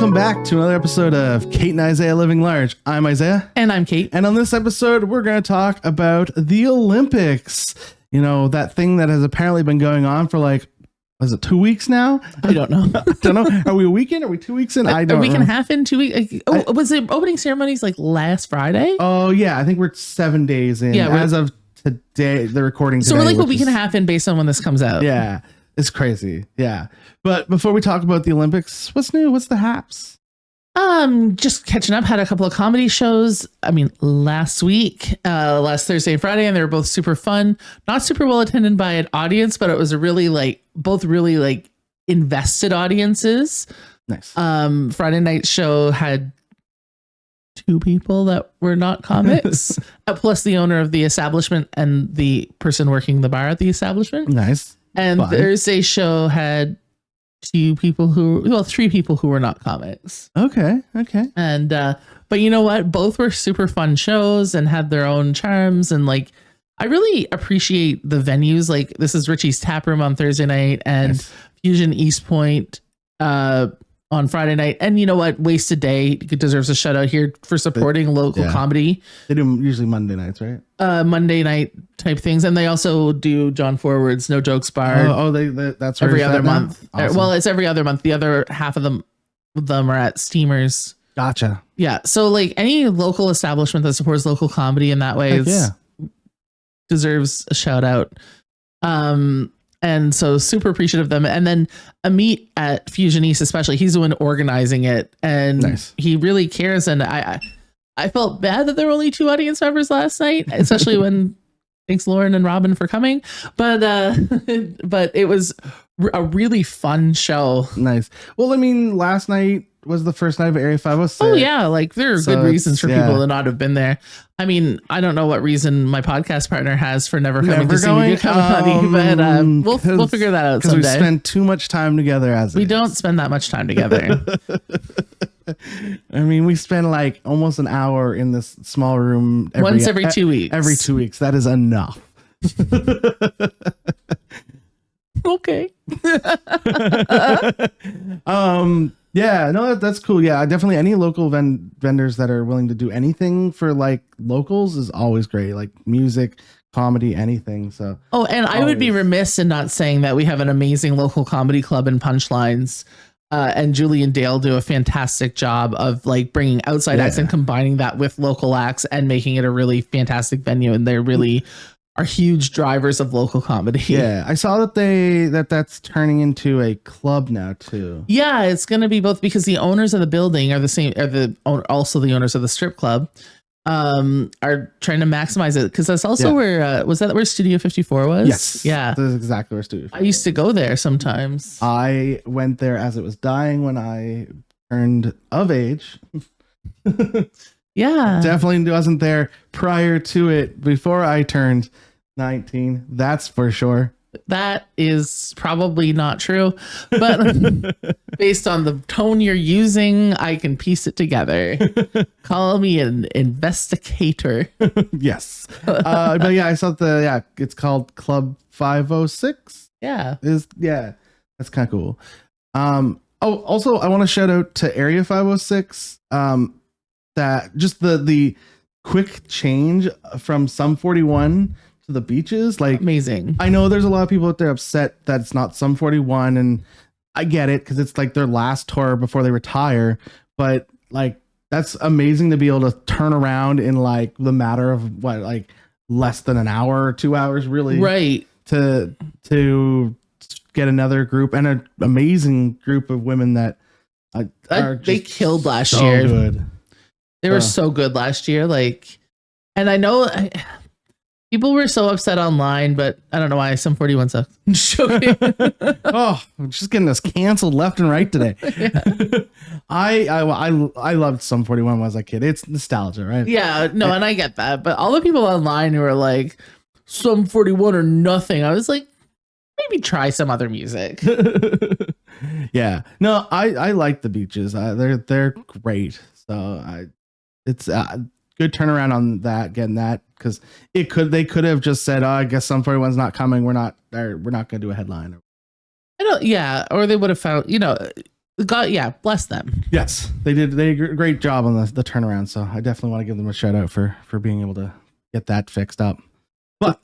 welcome back to another episode of Kate and Isaiah Living Large. I'm Isaiah. And I'm Kate. And on this episode, we're going to talk about the Olympics. You know, that thing that has apparently been going on for like, was it 2 weeks now? I don't know. I don't know. Are we a week in? Are we 2 weeks in? I don't know. A week and a half in, 2 weeks. Was the opening ceremonies like last Friday? Oh, yeah. I think we're 7 days in as of today, the recording today. So we're like a week and a half in based on when this comes out. Yeah. It's crazy. Yeah. But before we talk about the Olympics, what's new? What's the haps? Just catching up. Had a couple of comedy shows. I mean, last week, last Thursday and Friday, and they were both super fun. Not super well attended by an audience, but it was a really both really invested audiences. Nice. Friday night show had 2 people that were not comics, plus the owner of the establishment and the person working the bar at the establishment. Nice. And Fun. Thursday show had 3 people who were not comics. Okay. And but you know what? Both were super fun shows and had their own charms. And I really appreciate the venues. Like, this is Richie's Tap Room on Thursday night and Nice. Fusion East Point on Friday night. And you know what? Wasted Day deserves a shout out here for supporting local comedy. They do usually Monday nights, right? Monday night type things. And they also do John Forward's No Jokes Bar. That's every other month. Awesome. Well, it's every other month. The other half of them are at Steamers. Gotcha. Yeah. So any local establishment that supports local comedy in that way deserves a shout out. And so super appreciative of them. And then Amit at Fusion East, especially, he's the one organizing it, and he really cares. And I felt bad that there were only 2 audience members last night, especially when thanks Lauren and Robin for coming. But it was a really fun show. Nice. Well, I mean, last night was the first night of Area 506. Oh yeah, there are good reasons for people to not have been there. I mean, I don't know what reason my podcast partner has for never coming to see me do comedy, but we'll figure that out someday. Because we spend too much time together we don't spend that much time together. I mean, we spend almost an hour in this small room once every 2 weeks. Every 2 weeks. That is enough. Okay. Yeah, no, that's cool. Yeah, definitely any local vendors that are willing to do anything for locals is always great. Like music, comedy, anything. So and I would be remiss in not saying that we have an amazing local comedy club in Punchlines. And Julie and Dale do a fantastic job of bringing outside acts and combining that with local acts and making it a really fantastic venue. And they're really are huge drivers of local comedy. Yeah, I saw that that's turning into a club now too. Yeah, it's going to be both because the owners of the building are also the owners of the strip club. Are trying to maximize it because that's also where was that where Studio 54 was? Yes, yeah, that's exactly where Studio 54 I used to go there sometimes. I went there as it was dying when I turned of age. Yeah, definitely wasn't there prior to it before I turned 19. That's for sure. That is probably not true, but based on the tone you're using, I can piece it together. Call me an investigator. Yes. But yeah, I saw it's called Club 506. Yeah. That's kind of cool. Also I want to shout out to Area 506. That just the quick change from Sum 41 to the beaches, amazing. I know there's a lot of people out there upset that it's not Sum 41, and I get it because it's their last tour before they retire, but that's amazing to be able to turn around in the matter of less than an hour or 2 hours, really, right, to get another group and an amazing group of women that they killed last so year. Good. They were so good last year. And I know people were so upset online, but I don't know why. Sum 41 sucks. I'm just joking. Just getting us canceled left and right today. Yeah. I loved Sum 41 when I was a kid. It's nostalgia, right? Yeah, no, and I get that. But all the people online who were like, Sum 41 or nothing, I was like, maybe try some other music. Yeah. No, I like the beaches. They're great. So it's good turnaround on that, getting that, because they could have just said, I guess Sum 41's not coming. We're not going to do a headline. I don't, yeah. Or they would have found, God, yeah, bless them. Yes, they did. They did a great job on the turnaround. So I definitely want to give them a shout out for being able to get that fixed up. But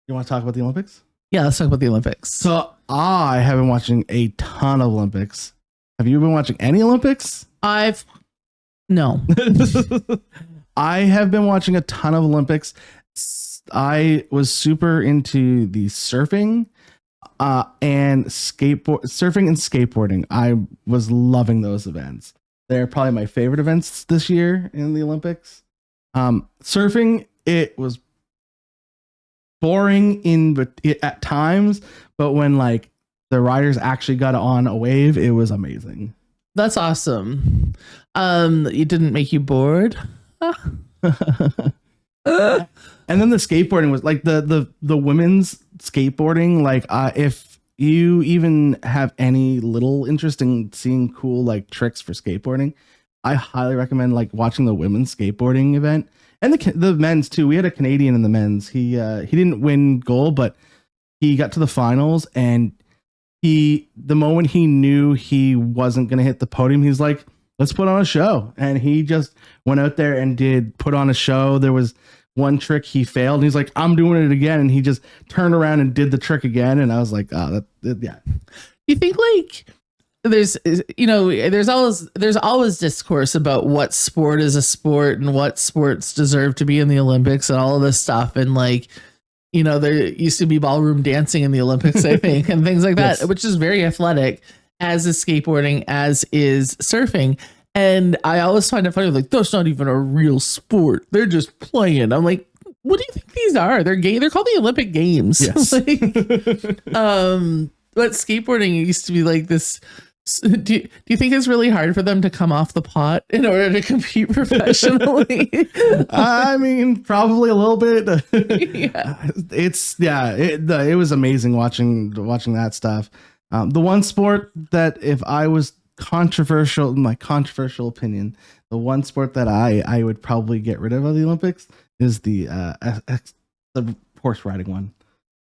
you want to talk about the Olympics? Yeah, let's talk about the Olympics. So I have been watching a ton of Olympics. Have you been watching any Olympics? No. I have been watching a ton of Olympics. I was super into the surfing and surfing and skateboarding. I was loving those events. They're probably my favorite events this year in the Olympics. Surfing, it was boring at times, but when like the riders actually got on a wave, it was amazing. That's awesome. It didn't make you bored? And then the skateboarding was like the women's skateboarding. Like if you even have any little interest in seeing cool like tricks for skateboarding, I highly recommend like watching the women's skateboarding event and the men's too. We had a Canadian in the men's. He didn't win gold, but he got to the finals, and the moment he knew he wasn't going to hit the podium, he's like, let's put on a show. And he just went out there and put on a show. There was one trick he failed, and he's like, I'm doing it again. And he just turned around and did the trick again. And I was like, yeah. You think like there's always discourse about what sport is a sport and what sports deserve to be in the Olympics and all of this stuff. And like, there used to be ballroom dancing in the Olympics, I think, and things like that, yes, which is very athletic, as is skateboarding, as is surfing. And I always find it funny, like, that's not even a real sport. They're just playing. I'm like, what do you think these are? They're called the Olympic Games. Yes. But skateboarding used to be like this. Do you think it's really hard for them to come off the pot in order to compete professionally? I mean, probably a little bit. Yeah. It was amazing watching that stuff. The one sport that, if I was my controversial opinion, the one sport that I would probably get rid of the Olympics is the horse riding one.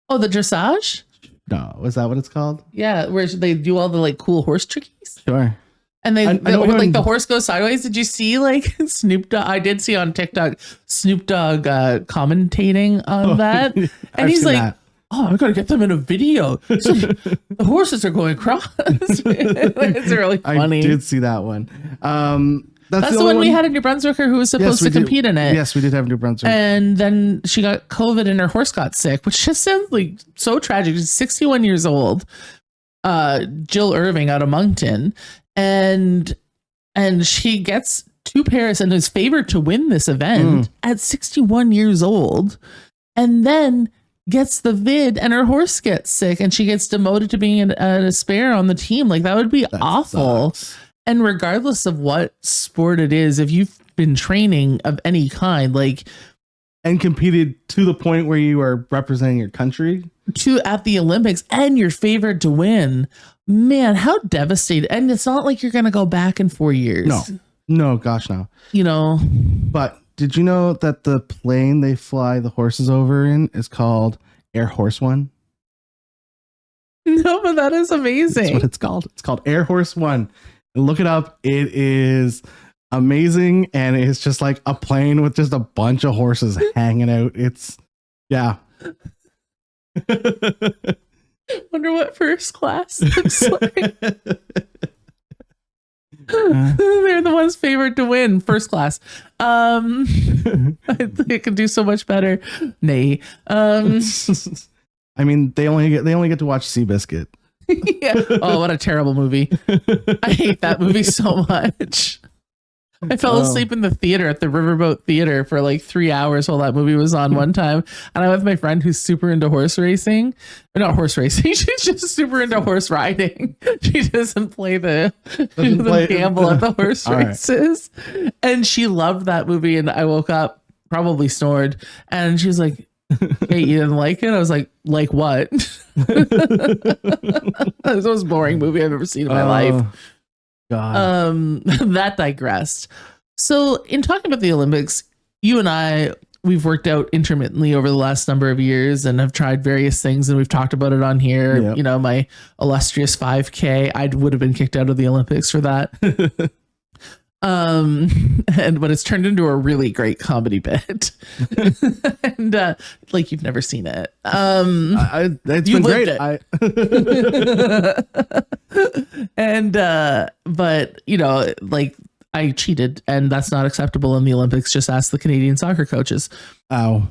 Oh, the dressage? No, is that what it's called? Yeah, where they do all the like cool horse trickies. Sure. And the horse goes sideways. Did you see like Snoop Dogg? I did see on TikTok Snoop Dogg commentating on that, and he's like, that. "Oh, I gotta get them in a video. So the horses are going cross." It's really funny. I did see that one. That's the one we had a New Brunswicker who was supposed to compete in it. Yes, we did have a New Brunswick. And then she got COVID and her horse got sick, which just sounds like so tragic. She's 61 years old. Jill Irving out of Moncton. And she gets to Paris and is favored to win this event at 61 years old. And then gets the vid and her horse gets sick and she gets demoted to being a spare on the team. Like, that would be awful. Sucks. And regardless of what sport it is, if you've been training of any kind, like, and competed to the point where you are representing your country at the Olympics and you're favored to win, man, how devastating. And it's not like you're going to go back in 4 years. No, gosh, no. But did you know that the plane they fly the horses over in is called Air Horse One? No, but that is amazing. That's what it's called. It's called Air Horse One. Look it up. It is amazing. And it's just like a plane with just a bunch of horses hanging out. It's, yeah. Wonder what first class looks like. They're the ones favored to win first class. They could do so much better. Nay. I mean, they only get to watch Seabiscuit. Yeah. Oh, what a terrible movie. I hate that movie so much. I fell asleep in the theater at the Riverboat Theater for like 3 hours while that movie was on one time. And I'm with my friend who's super into horse racing. Or not horse racing. She's just super into horse riding. She doesn't play gamble at the horse races. Right. And she loved that movie. And I woke up, probably snored. And she was like, hey, you didn't like it? I was like what? That's the most boring movie I've ever seen in my life. God. That digressed. So in talking about the Olympics, you and I we've worked out intermittently over the last number of years and have tried various things, and we've talked about it on here. Yep. You know, my illustrious 5K, I would have been kicked out of the Olympics for that. But it's turned into a really great comedy bit. And like, you've never seen it. It's been great. But you know, like, I cheated, and that's not acceptable in the Olympics. Just ask the Canadian soccer coaches. Ow.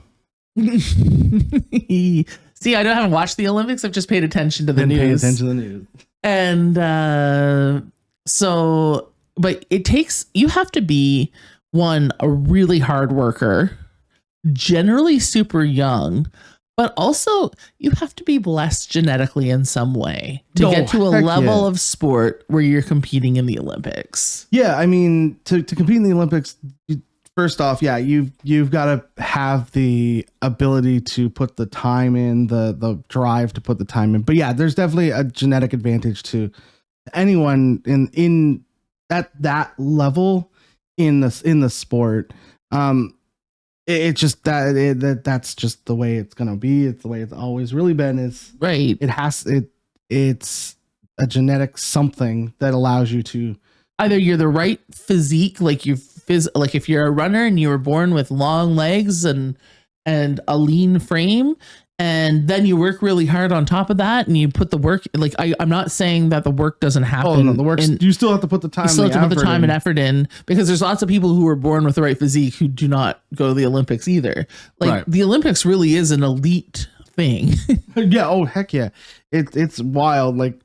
See, I haven't watched the Olympics. I've just paid attention to the news. Pay attention to the news. And so, but you have to be, one, a really hard worker, generally super young, but also you have to be blessed genetically in some way to get to a level of sport where you're competing in the Olympics. Yeah, I mean, to compete in the Olympics, first off, yeah, you've got to have the ability to put the time in, the drive to put the time in. But yeah, there's definitely a genetic advantage to anyone in at that level in the sport. It's just that's just the way it's gonna be. It's the way it's always really been. Is right. It's a genetic something that allows you to, either you're the right physique, like like if you're a runner and you were born with long legs and a lean frame, and then you work really hard on top of that and you put the work, like I'm not saying that the work doesn't happen. Oh no, the work, you still have to put the time. You still have to put the time and effort in, because there's lots of people who were born with the right physique who do not go to the Olympics either. Like, right. The Olympics really is an elite thing. Yeah. Oh heck yeah. It's wild. Like,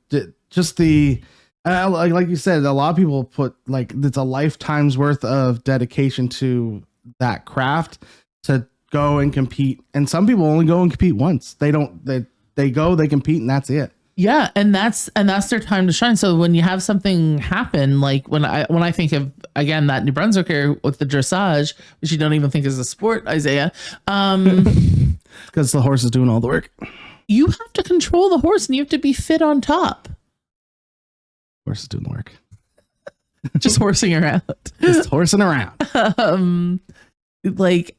just the, like you said, a lot of people put, like, it's a lifetime's worth of dedication to that craft to go and compete. And some people only go and compete once. They go, they compete, and that's it. Yeah, and that's their time to shine. So when you have something happen, like when I think of, again, that New Brunswicker with the dressage, which you don't even think is a sport, Isaiah, because the horse is doing all the work. You have to control the horse, and you have to be fit on top. Horse is doing the work. Just horsing around. Just horsing around. Like,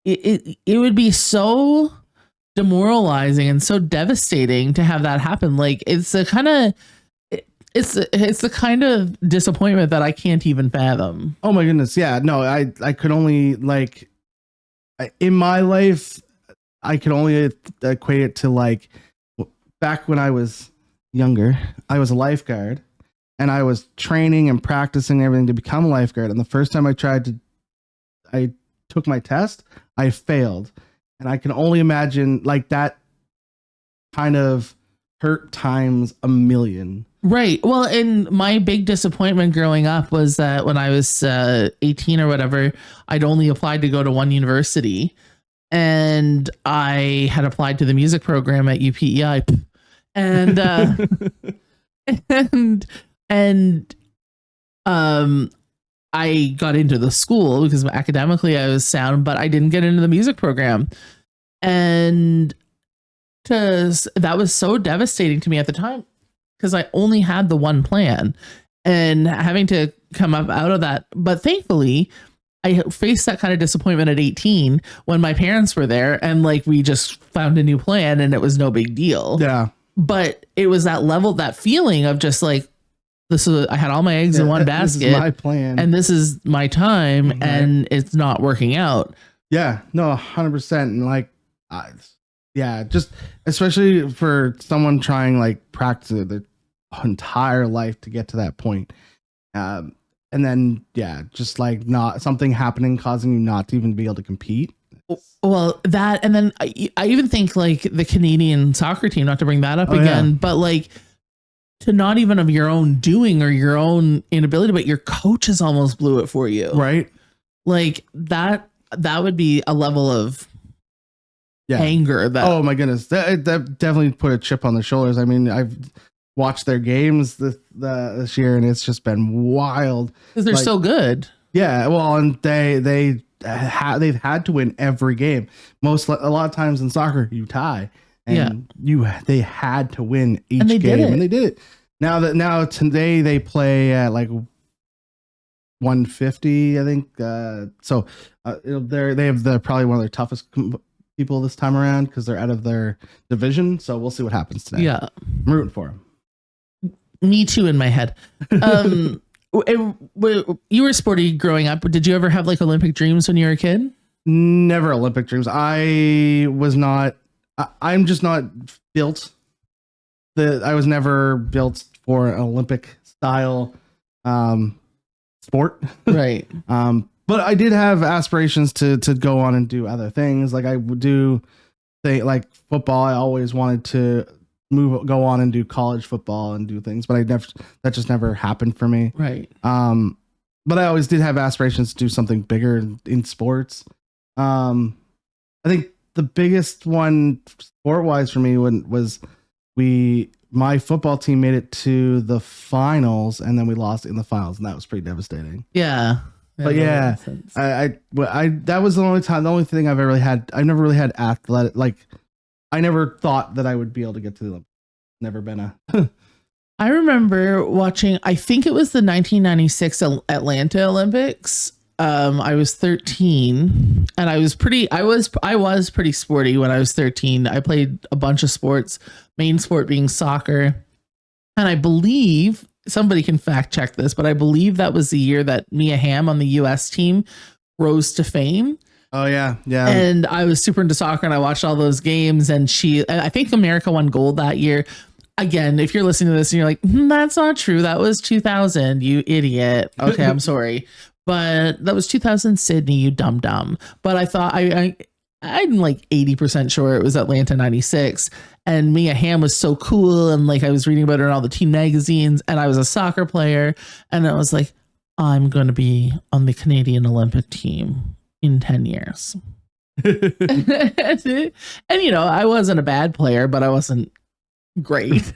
it would be so demoralizing and so devastating to have that happen. Like, it's the kind of disappointment that I can't even fathom. Oh my goodness. Yeah, no, I could only, like, in my life, I could only equate it to, like, back when I was younger, I was a lifeguard, and I was training and practicing everything to become a lifeguard. And the first time I took my test, I failed. And I can only imagine, like, that kind of hurt times a million. Right. Well, and my big disappointment growing up was that when I was 18 or whatever, I'd only applied to go to one university, and I had applied to the music program at UPEI, and I got into the school because academically I was sound, but I didn't get into the music program. And that was so devastating to me at the time, because I only had the one plan, and having to come up out of that. But thankfully, I faced that kind of disappointment at 18 when my parents were there, and, like, we just found a new plan and it was no big deal. Yeah. But it was that level, that feeling of just like, I had all my eggs in one basket. This is my plan, and this is my time, mm-hmm. and it's not working out. Yeah, no, 100%. And, like, yeah, just especially for someone trying, like, practice their entire life to get to that point. And then, yeah, just, like, not something happening causing you not to even be able to compete. Well, that, and then I even think, like, the Canadian soccer team, not to bring that up again, yeah. But, like, to not even of your own doing or your own inability, but your coaches almost blew it for you. Right. Like, that would be a level of anger. That, oh my goodness. That definitely put a chip on their shoulders. I mean, I've watched their games this year, and it's just been wild. Because they're so good. Yeah. Well, and they've had to win every game. A lot of times in soccer, you tie. And they had to win each game, and they did it. Now today they play at, like, 150, I think. They have probably one of their toughest people this time around because they're out of their division. So we'll see what happens today. Yeah, I'm rooting for them. Me too, in my head. You were sporty growing up. Did you ever have like Olympic dreams when you were a kid? Never Olympic dreams. I'm just not built. I was never built for an Olympic style sport. Right. But I did have aspirations to go on and do other things. Like I would do like football. I always wanted to go on and do college football and do things, but that just never happened for me. Right. But I always did have aspirations to do something bigger in sports. I think the biggest one sport wise for me was my football team made it to the finals and then we lost in the finals, and that was pretty devastating. Yeah. But yeah, I that was the only thing I've ever really had. I've never really had athletic, like I never thought that I would be able to get to the Olympics. Never been a. I remember watching, I think it was the 1996 Atlanta Olympics. I was 13 and I was pretty sporty when I was 13. I played a bunch of sports, main sport being soccer. And I believe, somebody can fact check this, but I believe that was the year that Mia Hamm on the US team rose to fame. Oh yeah. Yeah. And I was super into soccer and I watched all those games, and I think America won gold that year. Again, if you're listening to this and you're like, that's not true, that was 2000, you idiot. Okay, I'm sorry. But that was 2000 Sydney, you dumb. But I thought I'm like 80% sure it was Atlanta 96. And Mia Hamm was so cool. And like I was reading about her in all the teen magazines, and I was a soccer player. And I was like, I'm going to be on the Canadian Olympic team in 10 years. And, I wasn't a bad player, but I wasn't great.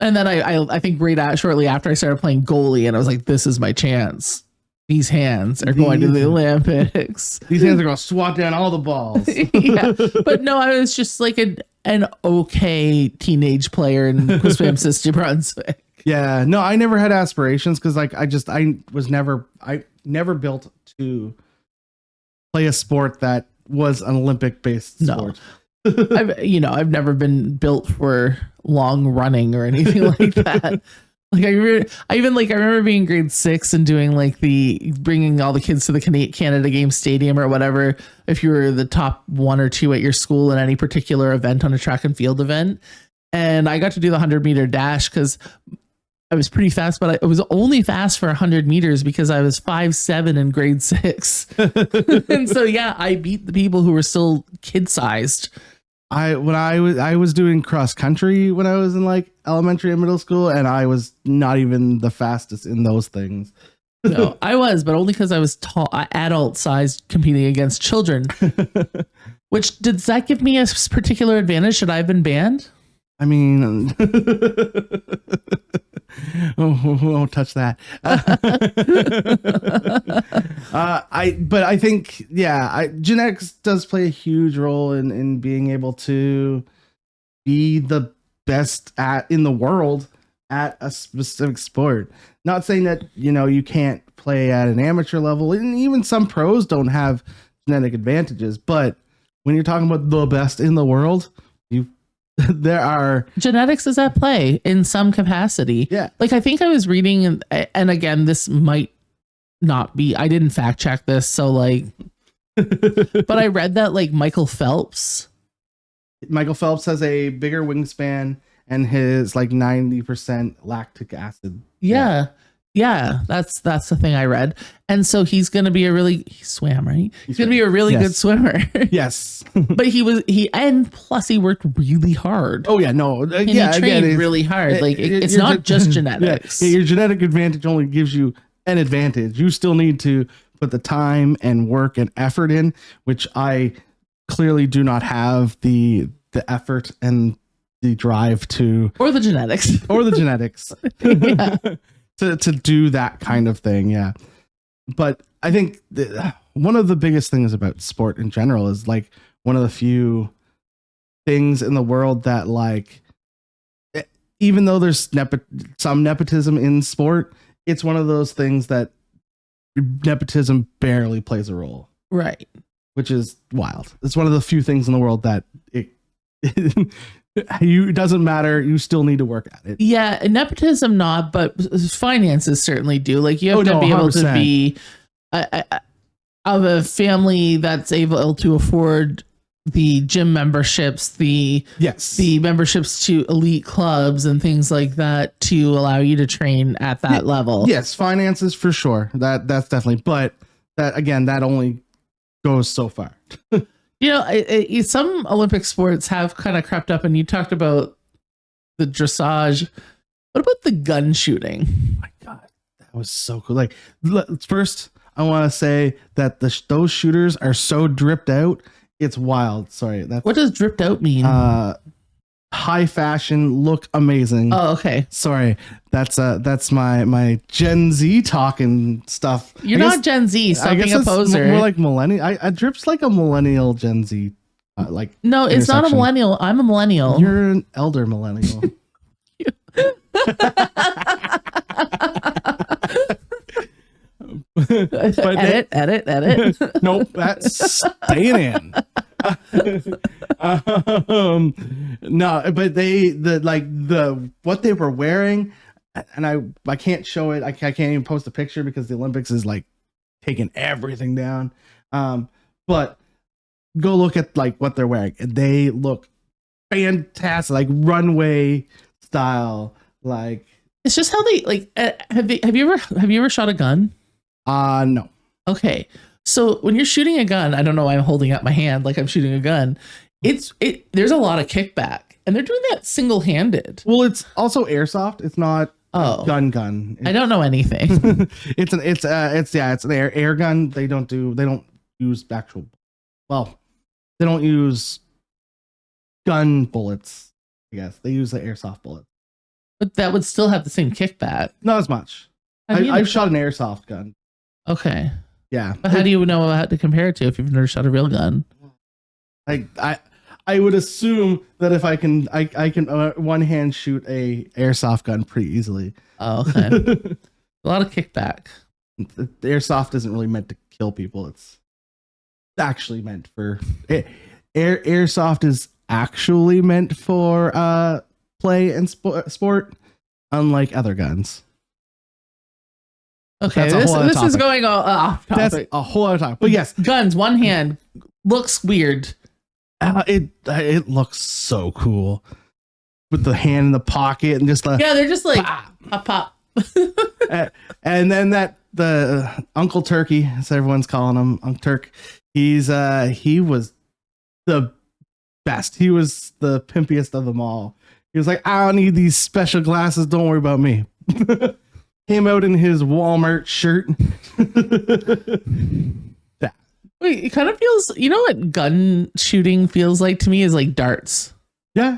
And then I think shortly after I started playing goalie, and I was like, this is my chance. These hands are going to the Olympics. These hands are going to swat down all the balls. Yeah. But no, I was just like an okay teenage player in Quispamsis, New Brunswick. Yeah. No, I never had aspirations because like I never built to play a sport that was an Olympic based sport. I've never been built for long running or anything like that. Like I remember being in grade 6 and doing like bringing all the kids to the Canada Game Stadium or whatever. If you were the top 1 or 2 at your school in any particular event on a track and field event, and I got to do the 100-meter dash because I was pretty fast, but I was only fast for 100 meters because I was 5'7" in grade 6. And so yeah, I beat the people who were still kid sized. I was doing cross country when I was in like elementary and middle school, and I was not even the fastest in those things. No, I was, but only because I was tall, adult sized, competing against children. Which, does that give me a particular advantage? Should I have been banned? I mean, won't touch that. I think, genetics does play a huge role in being able to be the best in the world at a specific sport. Not saying that, you can't play at an amateur level, and even some pros don't have genetic advantages. But when you're talking about the best in the world, there are genetics is at play in some capacity. Yeah. Like I think I was reading, and again, this might not be, I didn't fact check this. So like, but I read that like Michael Phelps has a bigger wingspan and his like 90% lactic acid. Yeah. Yeah, that's the thing I read. And so he's going to be he swam, right? He's going to be a really good swimmer. Yes. But and plus he worked really hard. Oh yeah, no. And he trained really hard. Like it's not just genetics. Yeah, your genetic advantage only gives you an advantage. You still need to put the time and work and effort in, which I clearly do not have the effort and the drive to, or the genetics. Yeah. to do that kind of thing. Yeah. But I think one of the biggest things about sport in general is like one of the few things in the world that like, even though there's some nepotism in sport, it's one of those things that nepotism barely plays a role, right? Which is wild. It's one of the few things in the world that it doesn't matter. You still need to work at it. Yeah, nepotism not, but finances certainly do. Like you have to be 100%. Able to be of a family that's able to afford the gym memberships, the memberships to elite clubs and things like that to allow you to train at that level. Yes, finances for sure. That's definitely, but that again, that only goes so far. Some Olympic sports have kind of crept up, and you talked about the dressage. What about the gun shooting? Oh my God, that was so cool. Like, first, I want to say that those shooters are so dripped out. It's wild. Sorry. What does dripped out mean? High fashion, look amazing. Oh, okay. Sorry. That's my Gen Z talking stuff. You're not Gen Z. Stop being a poser. More like millennial. I drips like a millennial Gen Z. No, it's not a millennial. I'm a millennial. You're an elder millennial. Edit. Nope, that's staying in. No, but what they were wearing, and I can't show it. I can't even post a picture because the Olympics is like taking everything down. But go look at like what they're wearing. They look fantastic, like runway style. Like it's just how they like. Have you ever shot a gun? No. Okay. So when you're shooting a gun, I don't know why I'm holding up my hand like I'm shooting a gun. There's a lot of kickback, and they're doing that single-handed. Well, it's also airsoft. It's not gun. I don't know anything. it's an air gun. They don't use actual. Well, they don't use gun bullets. I guess they use the airsoft bullets. But that would still have the same kickback. Not as much. I've shot an airsoft gun. Okay. Yeah. But how do you know how to compare it to if you've never shot a real gun? I would assume that if I can one hand shoot a airsoft gun pretty easily. Oh, okay. A lot of kickback. The airsoft isn't really meant to kill people. It's actually meant for airsoft is actually meant for play and sport, unlike other guns. Okay, this is going off topic. That's a whole other topic. But yes, guns, one hand looks weird. It looks so cool with the hand in the pocket and just they're just like pop. And then the Uncle Turkey, as everyone's calling him, Uncle Turk. He was the best. He was the pimpiest of them all. He was like, I don't need these special glasses. Don't worry about me. Came out in his Walmart shirt. Wait, it kind of feels, you know what gun shooting feels like to me is like darts. Yeah,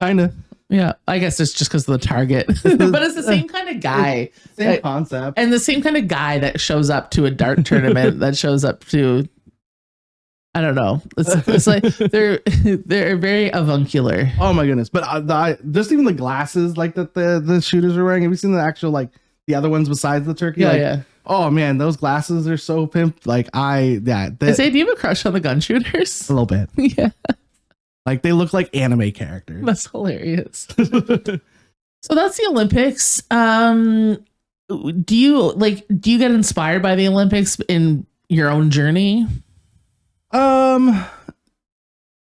kind of. Yeah, I guess it's just because of the target. But it's the same kind of guy. Same concept. And the same kind of guy that shows up to a dart tournament, that shows up to, I don't know. It's like they're very avuncular. Oh my goodness! But just even the glasses like that the shooters are wearing. Have you seen the actual like the other ones besides the turkey? Yeah. Oh man, those glasses are so pimp. Like do you have a crush on the gun shooters? A little bit. Yeah. Like they look like anime characters. That's hilarious. So that's the Olympics. Do you get inspired by the Olympics in your own journey?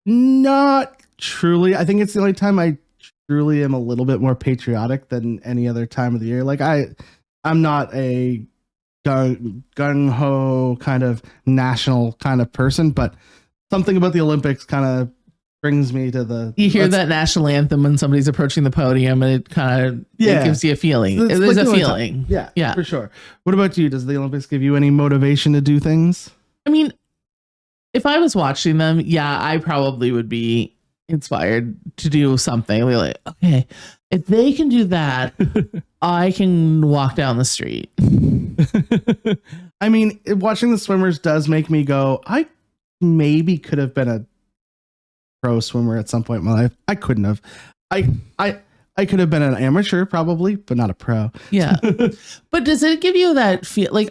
Not truly. I think it's the only time I truly am a little bit more patriotic than any other time of the year. Like I'm not a gung ho kind of national kind of person, but something about the Olympics kind of brings me to the. You hear that national anthem when somebody's approaching the podium, and it kind of it gives you a feeling. There's a feeling. Yeah, for sure. What about you? Does the Olympics give you any motivation to do things? I mean, if I was watching them, yeah, I probably would be inspired to do something. We're like, okay, if they can do that, I can walk down the street. I mean, watching the swimmers does make me go, I maybe could have been a pro swimmer at some point in my life. I couldn't have. I could have been an amateur probably, but not a pro. Yeah. But does it give you that feel like,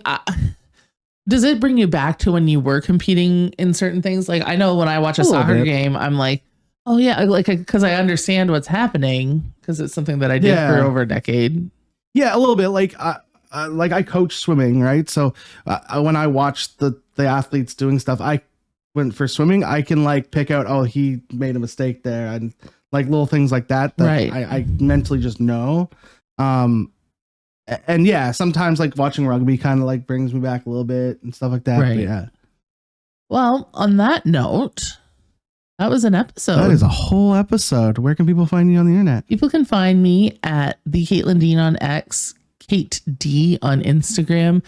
does it bring you back to when you were competing in certain things? Like, I know when I watch a soccer game, I'm like, oh yeah, like, because I understand what's happening because it's something that I did for over a decade. Yeah, a little bit. Like I coach swimming, right? So when I watch the athletes doing stuff, for swimming, I can like pick out, oh, he made a mistake there, and like little things like that right. I mentally just know. And yeah, sometimes like watching rugby kind of like brings me back a little bit and stuff like that. Right. But yeah. Well, on that note, that was an episode. That is a whole episode. Where can people find you on the internet? People can find me at the Caitlin Dean on X, Kate D on Instagram,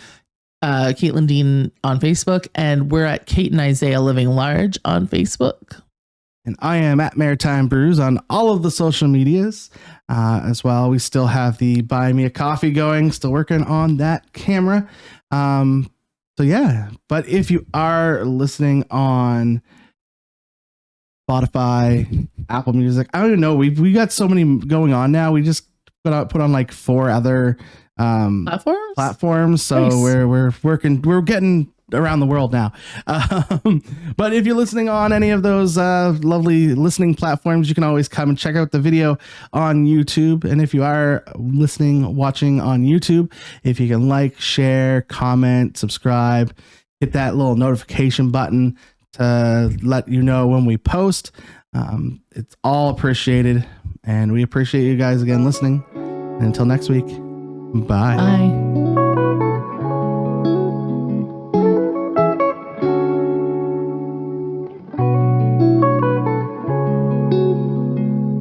Caitlin Dean on Facebook, and we're at Kate and Isaiah Living Large on Facebook. And I am at Maritime Brews on all of the social medias as well. We still have the Buy Me a Coffee going, still working on that camera. So yeah, but if you are listening on Spotify, Apple Music, I don't even know. We got so many going on now. We just put on like 4 other platforms. So nice. we're getting around the world now. But if you're listening on any of those lovely listening platforms, you can always come and check out the video on YouTube. And if you are watching on YouTube, if you can like, share, comment, subscribe, hit that little notification button to let you know when we post. It's all appreciated, and we appreciate you guys again listening. And until next week, bye. Bye.